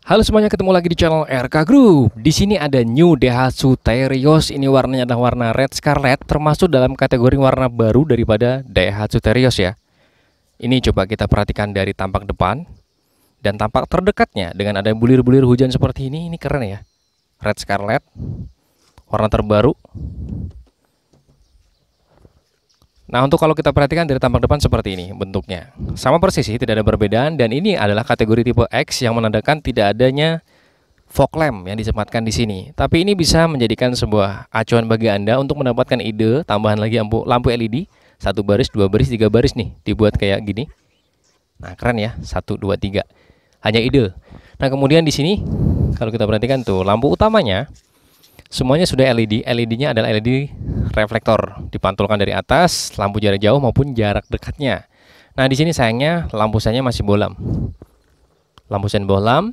Halo semuanya, ketemu lagi di channel RK Group. Di sini ada new Daihatsu Terios. Ini warnanya adalah warna red scarlet, termasuk dalam kategori warna baru daripada Daihatsu Terios ya. Ini coba kita perhatikan dari tampak depan dan tampak terdekatnya dengan ada bulir-bulir hujan seperti ini. Ini keren ya. Red scarlet, warna terbaru. Nah, untuk kalau kita perhatikan dari tampak depan seperti ini bentuknya. Sama persis sih, tidak ada perbedaan, dan ini adalah kategori tipe X yang menandakan tidak adanya fog lamp yang disematkan di sini. Tapi ini bisa menjadikan sebuah acuan bagi Anda untuk mendapatkan ide tambahan lagi lampu LED 1 baris, 2 baris, 3 baris nih, dibuat kayak gini. Nah, keren ya. 1 2 3. Hanya ide. Nah, kemudian di sini kalau kita perhatikan tuh, lampu utamanya semuanya sudah LED. LED-nya adalah LED reflektor, dipantulkan dari atas, lampu jarak jauh maupun jarak dekatnya. Nah, di sini sayangnya lampu sennya masih bohlam. Lampu sen bohlam.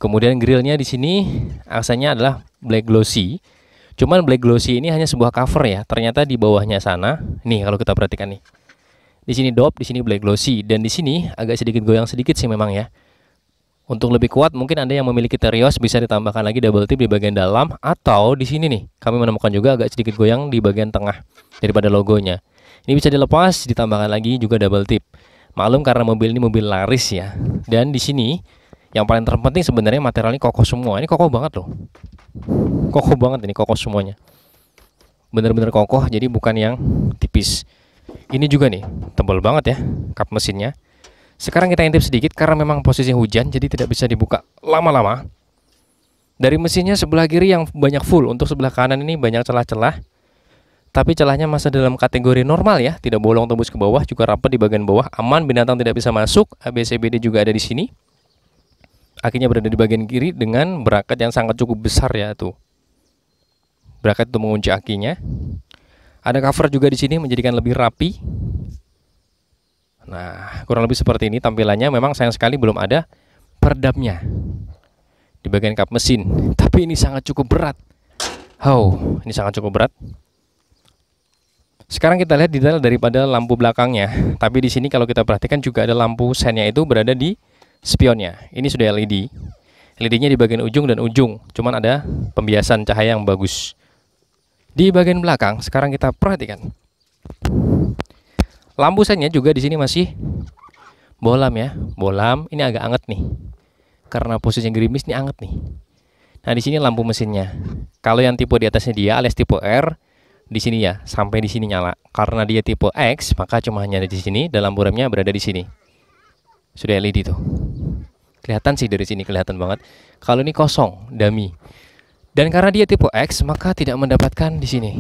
Kemudian grillnya di sini aksanya adalah black glossy. Cuman black glossy ini hanya sebuah cover ya. Ternyata di bawahnya sana, nih kalau kita perhatikan nih. Di sini dop, di sini black glossy, dan di sini agak sedikit goyang sedikit sih memang ya. Untuk lebih kuat mungkin Anda yang memiliki Terios bisa ditambahkan lagi double tip di bagian dalam, atau di sini nih kami menemukan juga agak sedikit goyang di bagian tengah daripada logonya. Ini bisa dilepas, ditambahkan lagi juga double tip. Maklum karena mobil ini mobil laris ya. Dan di sini yang paling terpenting sebenarnya materialnya kokoh semua. Ini kokoh banget loh. Kokoh banget ini, kokoh semuanya. Bener-bener kokoh, jadi bukan yang tipis. Ini juga nih tebal banget ya kap mesinnya. Sekarang kita intip sedikit karena memang posisi hujan jadi tidak bisa dibuka lama-lama. Dari mesinnya sebelah kiri yang banyak full, untuk sebelah kanan ini banyak celah-celah. Tapi celahnya masih dalam kategori normal ya, tidak bolong tembus ke bawah, juga rapat di bagian bawah, aman, binatang tidak bisa masuk. ABCBD juga ada di sini. Akinya berada di bagian kiri dengan bracket yang sangat cukup besar ya tuh. Bracket untuk mengunci akinya. Ada cover juga di sini menjadikan lebih rapi. Nah, kurang lebih seperti ini tampilannya. Memang sayang sekali belum ada peredamnya di bagian kap mesin. Tapi ini sangat cukup berat. Ini sangat cukup berat. Sekarang kita lihat detail daripada lampu belakangnya. Tapi di sini kalau kita perhatikan juga ada lampu sennya itu berada di spionnya. Ini sudah LED. LED-nya di bagian ujung dan ujung. Cuman ada pembiasan cahaya yang bagus. Di bagian belakang sekarang kita perhatikan. Lampu sennya juga di sini masih bohlam ya, bohlam. Ini agak anget nih, karena posisinya gerimis nih, anget nih. Nah, di sini lampu mesinnya. Kalau yang tipe di atasnya dia alias tipe R, di sini ya sampai di sini nyala. Karena dia tipe X, maka cuma hanya di sini dan lampu remnya berada di sini. Sudah LED tuh. Kelihatan sih dari sini, kelihatan banget. Kalau ini kosong, dummy. Dan karena dia tipe X, maka tidak mendapatkan di sini.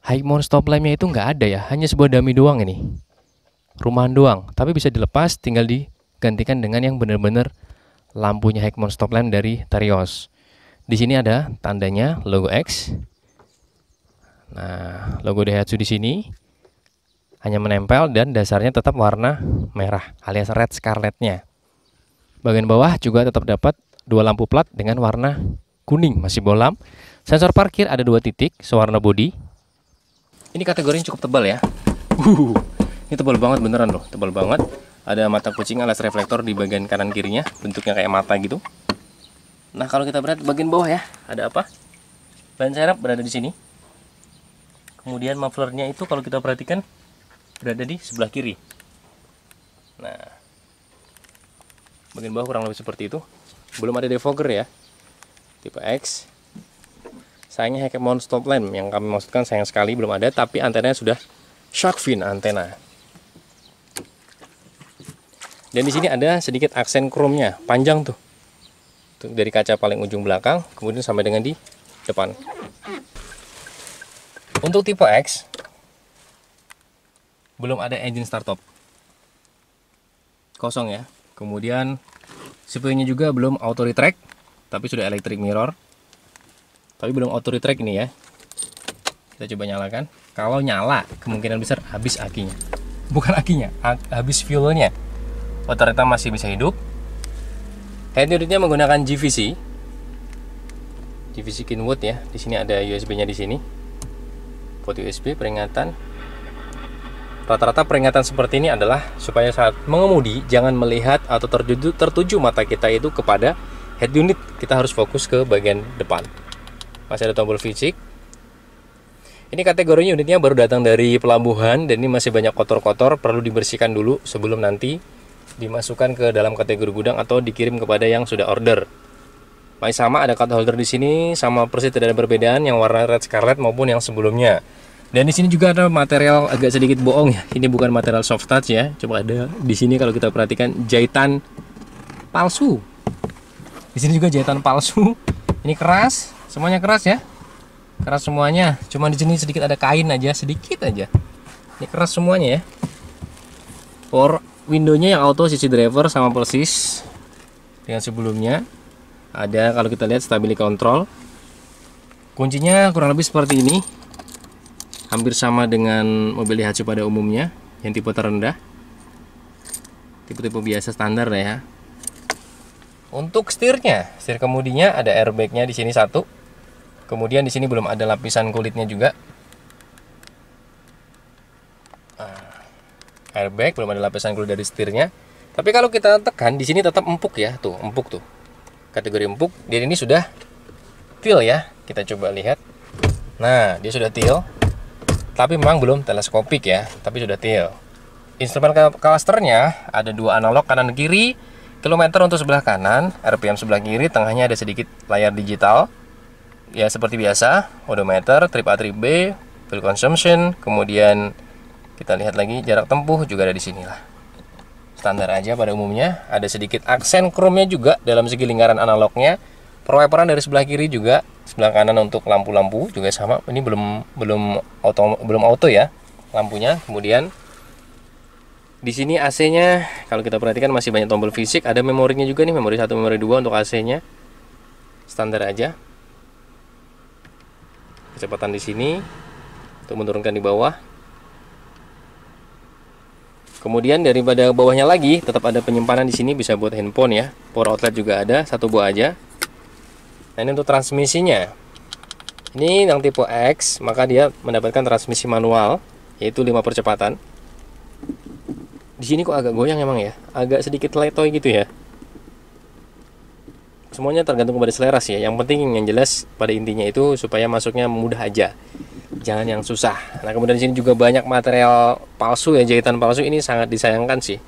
High mount stop lampnya itu nggak ada ya, hanya sebuah dummy doang ini, rumahan doang. Tapi bisa dilepas, tinggal digantikan dengan yang benar-benar lampunya high mount stop lamp dari Terios. Di sini ada tandanya logo X. Nah, logo Daihatsu di sini hanya menempel dan dasarnya tetap warna merah alias red scarletnya. Bagian bawah juga tetap dapat dua lampu plat dengan warna kuning masih bohlam. Sensor parkir ada 2 titik sewarna body. Ini kategorinya cukup tebal ya. Ini tebal banget beneran loh, tebal banget. Ada mata kucing alas reflektor di bagian kanan kirinya, bentuknya kayak mata gitu. Nah, kalau kita lihat bagian bawah ya, ada apa? Ban serep berada di sini. Kemudian mufflernya itu kalau kita perhatikan berada di sebelah kiri. Nah, bagian bawah kurang lebih seperti itu. Belum ada defogger ya, tipe X. Sayangnya high mount stop lamp yang kami maksudkan sayang sekali belum ada, tapi antenanya sudah shark fin antena. Dan di sini ada sedikit aksen chrome-nya, panjang tuh. Dari kaca paling ujung belakang kemudian sampai dengan di depan. Untuk tipe X belum ada engine start top. Kosong ya. Kemudian CPU-nya juga belum auto retract, tapi sudah electric mirror. Tapi belum auto retract ini ya. Kita coba nyalakan. Kalau nyala kemungkinan besar habis akinya. Bukan akinya, habis fuelnya. Oh, ternyata masih bisa hidup. Head unitnya menggunakan GVC. GVC Kenwood ya. Di sini ada USB-nya di sini. Port USB peringatan. Rata-rata peringatan seperti ini adalah supaya saat mengemudi jangan melihat atau tertuju mata kita itu kepada head unit. Kita harus fokus ke bagian depan. Masih ada tombol fisik. Ini kategorinya unitnya baru datang dari pelabuhan dan ini masih banyak kotor-kotor, perlu dibersihkan dulu sebelum nanti dimasukkan ke dalam kategori gudang atau dikirim kepada yang sudah order. Masih sama, ada cut holder di sini, sama persis, tidak ada perbedaan yang warna red scarlet maupun yang sebelumnya. Dan di sini juga ada material agak sedikit bohong ya. Ini bukan material soft touch ya. Coba ada di sini kalau kita perhatikan jahitan palsu. Di sini juga jahitan palsu. Ini keras, semuanya keras ya. Keras semuanya. Cuma di sini sedikit ada kain aja, sedikit aja. Ini keras semuanya ya. Power window-nya yang auto CC driver sama persis dengan sebelumnya. Ada kalau kita lihat stability control. Kuncinya kurang lebih seperti ini. Hampir sama dengan mobil Daihatsu pada umumnya, yang tipe terendah, tipe-tipe biasa standar ya. Untuk setirnya, setir kemudinya ada airbagnya di sini satu. Kemudian di sini belum ada lapisan kulitnya juga. Airbag belum ada lapisan kulit dari setirnya. Tapi kalau kita tekan di sini tetap empuk ya, tuh empuk tuh. Kategori empuk. Dan ini sudah teal ya. Kita coba lihat. Nah, dia sudah teal. Tapi memang belum teleskopik ya, tapi sudah teal. Instrumen clusternya ada dua analog kanan kiri, kilometer untuk sebelah kanan, RPM sebelah kiri, tengahnya ada sedikit layar digital. Ya seperti biasa, odometer, trip A trip B, fuel consumption, kemudian kita lihat lagi jarak tempuh juga ada di sini lah. Standar aja pada umumnya, ada sedikit aksen chrome-nya juga dalam segi lingkaran analognya. Perwiperan dari sebelah kiri juga, sebelah kanan untuk lampu-lampu juga sama. Ini belum auto ya lampunya. Kemudian di sini AC-nya kalau kita perhatikan masih banyak tombol fisik. Ada memorinya juga nih, memori 1, memori 2 untuk AC-nya. Standar aja. Kecepatan di sini untuk menurunkan di bawah. Kemudian daripada bawahnya lagi tetap ada penyimpanan di sini, bisa buat handphone ya. Power outlet juga ada, satu buah aja. Nah ini untuk transmisinya. Ini yang tipe X, maka dia mendapatkan transmisi manual, yaitu 5 percepatan. Di sini kok agak goyang emang ya, agak sedikit letoy gitu ya. Semuanya tergantung pada selera sih ya. Yang penting yang jelas pada intinya itu supaya masuknya mudah aja, jangan yang susah. Nah kemudian di sini juga banyak material palsu ya, jahitan palsu ini sangat disayangkan sih.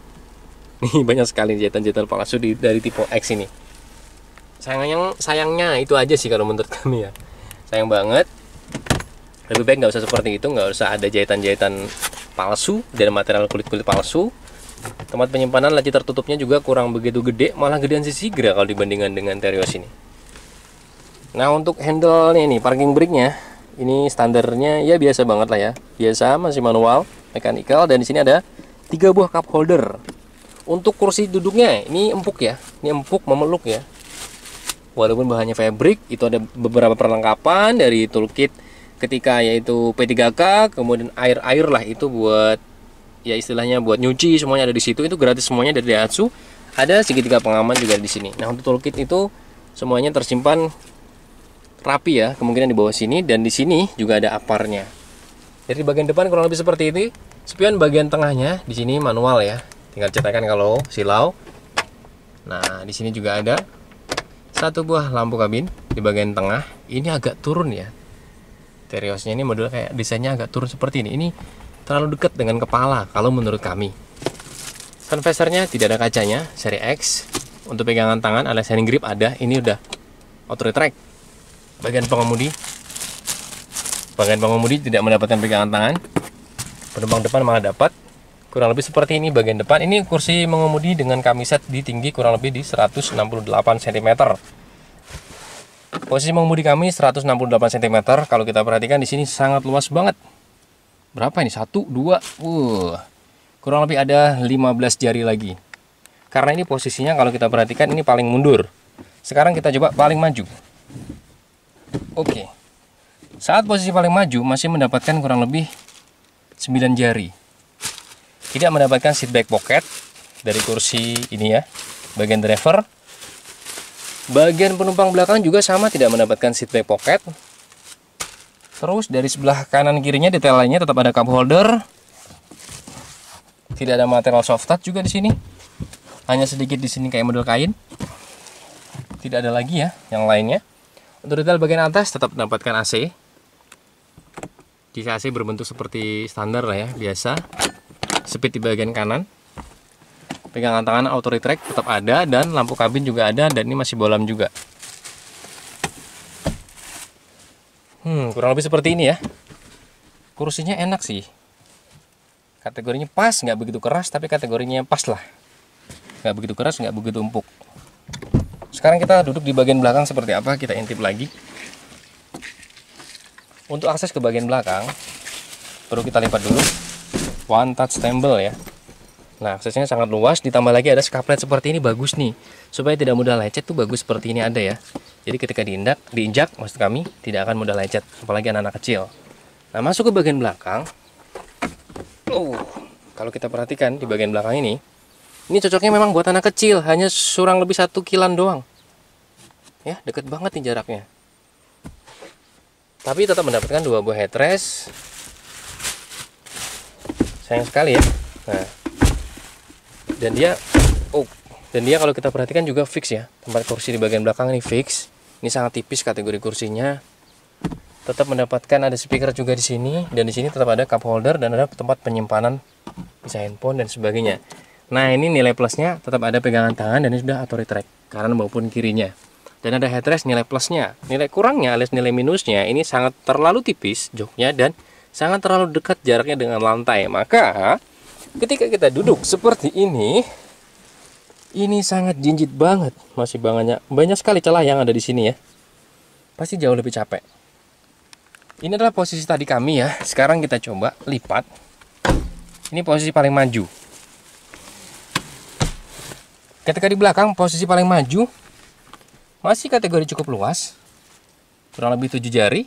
Nih banyak sekali jahitan-jahitan palsu dari tipe X ini. Sayangnya itu aja sih kalau menurut kami ya. Sayang banget. Lebih baik nggak usah seperti itu, nggak usah ada jahitan-jahitan palsu dan material kulit-kulit palsu. Tempat penyimpanan laci tertutupnya juga kurang begitu gede, malah gedean Sigra kalau dibandingkan dengan Terios ini. Nah untuk handle-nya ini, parking brake-nya ini standarnya ya biasa banget lah ya. Biasa, masih manual, mechanical, dan di sini ada 3 buah cup holder. Untuk kursi duduknya ini empuk ya. Ini empuk memeluk ya. Walaupun bahannya fabric, itu ada beberapa perlengkapan dari toolkit ketika yaitu P3K, kemudian air lah itu buat ya istilahnya buat nyuci, semuanya ada di situ. Itu gratis semuanya dari Daihatsu. Ada segitiga pengaman juga di sini. Nah, untuk toolkit itu semuanya tersimpan rapi ya, kemungkinan di bawah sini, dan di sini juga ada aparnya. Dari bagian depan kurang lebih seperti ini. Spion bagian tengahnya di sini manual ya. Tinggal cetakkan kalau silau. Nah, di sini juga ada 1 buah lampu kabin di bagian tengah. Ini agak turun ya. Teriosnya ini model kayak desainnya agak turun seperti ini. Ini terlalu dekat dengan kepala kalau menurut kami. Conversernya tidak ada kacanya, seri X. Untuk pegangan tangan alias hand grip ada. Ini udah auto retract. Bagian pengemudi tidak mendapatkan pegangan tangan. Penumpang depan malah dapat. Kurang lebih seperti ini bagian depan. Ini kursi mengemudi dengan kami set di tinggi kurang lebih di 168 cm. Posisi mengemudi kami 168 cm. Kalau kita perhatikan di sini sangat luas banget. Berapa ini? 1, 2. Kurang lebih ada 15 jari lagi. Karena ini posisinya kalau kita perhatikan ini paling mundur. Sekarang kita coba paling maju. Oke. Saat posisi paling maju masih mendapatkan kurang lebih 9 jari. Tidak mendapatkan seat back pocket dari kursi ini ya, bagian driver. Bagian penumpang belakang juga sama, tidak mendapatkan seat back pocket. Terus dari sebelah kanan kirinya detail lainnya tetap ada cup holder. Tidak ada material soft touch juga di sini. Hanya sedikit di sini kayak model kain. Tidak ada lagi ya yang lainnya. Untuk detail bagian atas tetap mendapatkan AC. Di AC berbentuk seperti standar lah ya, biasa. Speed di bagian kanan. Pegangan tangan auto retract tetap ada, dan lampu kabin juga ada, dan ini masih bolam juga. Kurang lebih seperti ini ya. Kursinya enak sih. Kategorinya pas, nggak begitu keras, tapi kategorinya pas lah. Nggak begitu keras, nggak begitu empuk. Sekarang kita duduk di bagian belakang seperti apa, kita intip lagi. Untuk akses ke bagian belakang, perlu kita lipat dulu. One touch stable ya. Nah, aksesnya sangat luas, ditambah lagi ada skaplet seperti ini, bagus nih. Supaya tidak mudah lecet tuh bagus seperti ini ada ya. Jadi ketika diinjak maksud kami, tidak akan mudah lecet, apalagi anak-anak kecil. Nah, masuk ke bagian belakang. Kalau kita perhatikan di bagian belakang ini cocoknya memang buat anak kecil, hanya kurang lebih 1 kilan doang. Ya, deket banget nih jaraknya. Tapi tetap mendapatkan 2 buah headrest. Sayang sekali ya. Nah, dan dia kalau kita perhatikan juga fix ya. Tempat kursi di bagian belakang ini fix. Ini sangat tipis kategori kursinya. Tetap mendapatkan ada speaker juga di sini, dan di sini tetap ada cup holder dan ada tempat penyimpanan bisa handphone dan sebagainya. Nah, ini nilai plusnya tetap ada pegangan tangan, dan ini sudah auto retract kanan maupun kirinya. Dan ada headrest nilai plusnya. Nilai kurangnya alias nilai minusnya, ini sangat terlalu tipis joknya dan sangat terlalu dekat jaraknya dengan lantai. Maka ketika kita duduk seperti ini sangat jinjit banget. Masih banyak sekali celah yang ada di sini ya. Pasti jauh lebih capek. Ini adalah posisi tadi kami ya. Sekarang kita coba lipat. Ini posisi paling maju. Ketika di belakang posisi paling maju masih kategori cukup luas. Kurang lebih 7 jari.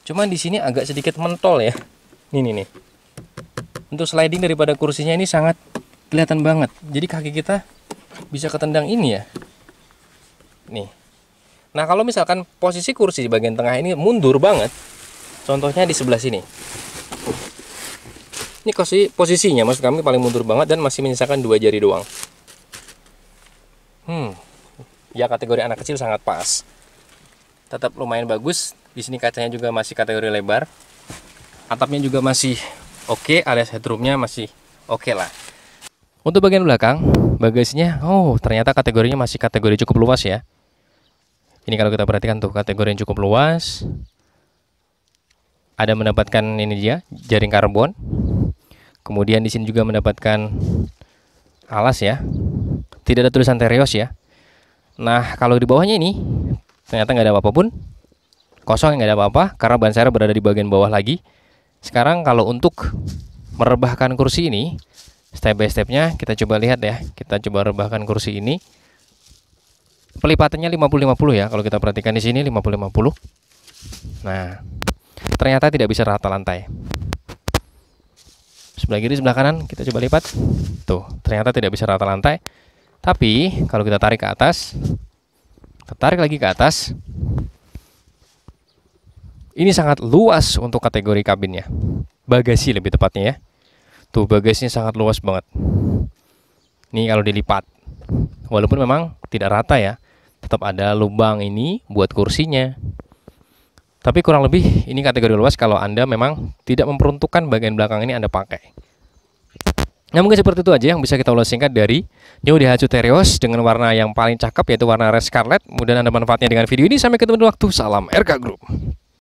Cuman di sini agak sedikit mentol ya. Nih. Untuk sliding daripada kursinya ini sangat kelihatan banget. Jadi kaki kita bisa ketendang ini ya. Nih. Nah, kalau misalkan posisi kursi di bagian tengah ini mundur banget, contohnya di sebelah sini. Ini posisinya maksud kami paling mundur banget dan masih menyisakan 2 jari doang. Ya kategori anak kecil sangat pas. Tetap lumayan bagus. Di sini kacanya juga masih kategori lebar. Atapnya juga masih oke, alias headroomnya masih oke lah. Untuk bagian belakang, bagasinya, ternyata kategorinya masih kategori cukup luas ya. Ini kalau kita perhatikan tuh kategori yang cukup luas. Ada mendapatkan ini dia jaring karbon. Kemudian di sini juga mendapatkan alas ya. Tidak ada tulisan Terios ya. Nah, kalau di bawahnya ini ternyata nggak ada apa-apa pun. Kosong, nggak ada apa-apa karena ban serep berada di bagian bawah lagi. Sekarang kalau untuk merebahkan kursi ini, step by stepnya kita coba lihat ya. Kita coba rebahkan kursi ini. Pelipatannya 50-50 ya, kalau kita perhatikan di sini 50-50. Nah, ternyata tidak bisa rata lantai. Sebelah kiri, sebelah kanan kita coba lipat. Tuh, ternyata tidak bisa rata lantai. Tapi kalau kita tarik ke atas, tarik lagi ke atas, ini sangat luas untuk kategori kabinnya. Bagasi lebih tepatnya ya. Tuh, bagasinya sangat luas banget. Ini kalau dilipat, walaupun memang tidak rata ya, tetap ada lubang ini buat kursinya. Tapi kurang lebih ini kategori luas kalau Anda memang tidak memperuntukkan bagian belakang ini Anda pakai. Nah, mungkin seperti itu aja yang bisa kita ulas singkat dari New Daihatsu Terios dengan warna yang paling cakep, yaitu warna red scarlet. Mudah-mudahan Anda manfaatnya dengan video ini. Sampai ketemu di waktu. Salam RK Group.